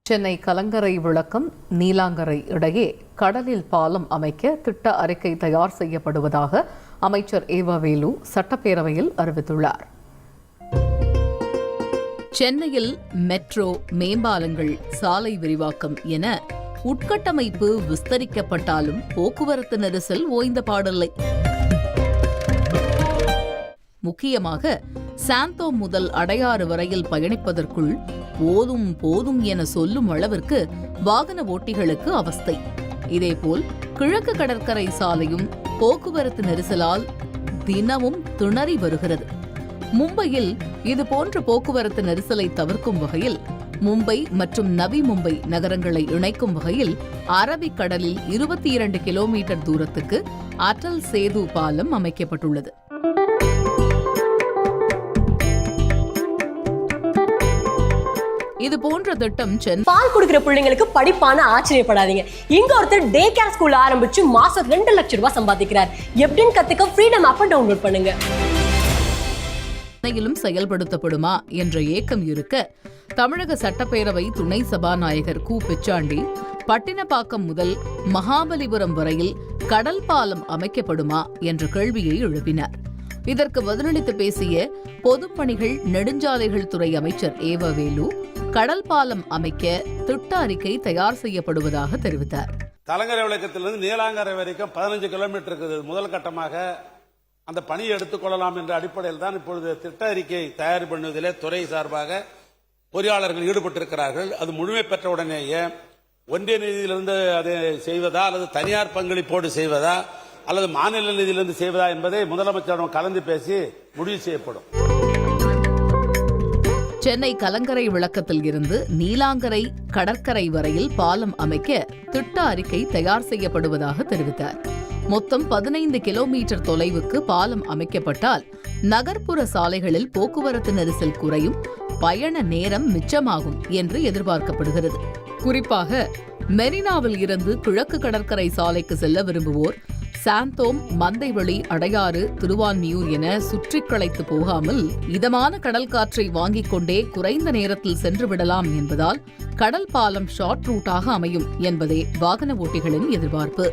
சென்னை கலங்கரை விளக்கம் நீலாங்கரை இடையே கடலில் பாலம் அமைக்க திட்ட அறிக்கை தயார் செய்யப்படுவதாக அமைச்சர் ஏவவேலு சட்டப்பேரவையில் அறிவித்துள்ளார். சென்னையில் மெட்ரோ, மேம்பாலங்கள், சாலை விரிவாக்கம் என உட்கட்டமைப்பு விஸ்தரிக்கப்பட்டாலும் போக்குவரத்து நெரிசல் ஓய்ந்த பாடில்லை. முக்கியமாக சாந்தோம் முதல் அடையாறு வரையில் பயணிப்பதற்குள் போதும் போதும் என சொல்லும் அளவிற்கு வாகன ஓட்டிகளுக்கு அவஸ்தை. இதேபோல் கிழக்கு கடற்கரை சாலையும் போக்குவரத்து நெரிசலால் தினமும் திணறி வருகிறது. மும்பையில் இதுபோன்ற போக்குவரத்து நெரிசலை தவிர்க்கும் வகையில் மும்பை மற்றும் நவி மும்பை நகரங்களை இணைக்கும் வகையில் அரபிக்கடலில் 22 கிலோமீட்டர் தூரத்துக்கு அடல் சேது பாலம் அமைக்கப்பட்டுள்ளது. இது போன்ற திட்டம் பால் குடிக்கிற பிள்ளைங்களுக்கு படிப்பான ஆச்சரியப்படாதீங்க. இங்க ஒருத்தர் டே கேர் ஸ்கூல் ஆரம்பிச்சு மாசம் 2 லட்சம் ரூபாய் சம்பாதிக்கிறார். எப்படின்னு கத்துக்க ஃப்ரீடம் ஆப்பை டவுன்லோட் பண்ணுங்க. சென்னையிலும் செயல்படுத்தப்படுமா என்ற ஏக்கம் இருக்க தமிழக சட்டப்பேரவை துணை சபாநாயகர் கு. பிச்சாண்டி பட்டினப்பாக்கம் முதல் மகாபலிபுரம் வரையில் கடல் பாலம் அமைக்கப்படுமா என்ற கேள்வியை எழுப்பினார். இதற்கு பதிலளித்து பேசிய பொதுப்பணிகள் நெடுஞ்சாலைகள் துறை அமைச்சர் ஏவவேலு கடல் பாலம் அமைக்க திட்ட அறிக்கை தயார் செய்யப்படுவதாக தெரிவித்தார். கலங்கரை விளக்கத்திலிருந்து நீலாங்கரை வரைக்கும் 15 கிலோமீட்டர் இருக்குது. முதல் கட்டமாக அந்த பணியை எடுத்துக்கொள்ளலாம் என்ற அடிப்படையில் தான் இப்பொழுது திட்ட அறிக்கை தயார் பண்ணுவதிலே துறை சார்பாக பொறியாளர்கள் ஈடுபட்டிருக்கிறார்கள். அது முழுமை பெற்ற உடனேயே ஒன்றிய நிதியிலிருந்து அதை செய்வதா அல்லது தனியார் பங்களிப்போடு செய்வதா அல்லது மாநில நிதியிலிருந்து செய்வதா என்பதை முதலமைச்சரிடம் கலந்து பேசி முடிவு செய்யப்படும். சென்னை கலங்கரை விளக்கத்தில் இருந்து நீலாங்கரை கடற்கரை வரையில் பாலம் அமைக்க திட்ட அறிக்கை தயார் செய்யப்படுவதாக தெரிவித்தார். மொத்தம் 15 கிலோமீட்டர் தொலைவுக்கு பாலம் அமைக்கப்பட்டால் நகர்ப்புற சாலைகளில் போக்குவரத்து நெரிசல் குறையும், பயண நேரம் மிச்சமாகும் என்று எதிர்பார்க்கப்படுகிறது. குறிப்பாக மெரினாவில் இருந்து கிழக்கு கடற்கரை சாலைக்கு செல்ல விரும்புவோர் சாந்தோம், மந்தைவெளி, அடையாறு, திருவான்மியூர் என சுற்றி களைத்து போகாமல் இதமான கடல் காற்றை வாங்கிக் கொண்டே குறைந்த நேரத்தில் சென்று விடலாம் என்பதால் கடல் பாலம் ஷார்ட் ரூட்டாக அமையும் என்பதே வாகன ஓட்டிகளின் எதிர்பார்ப்பு.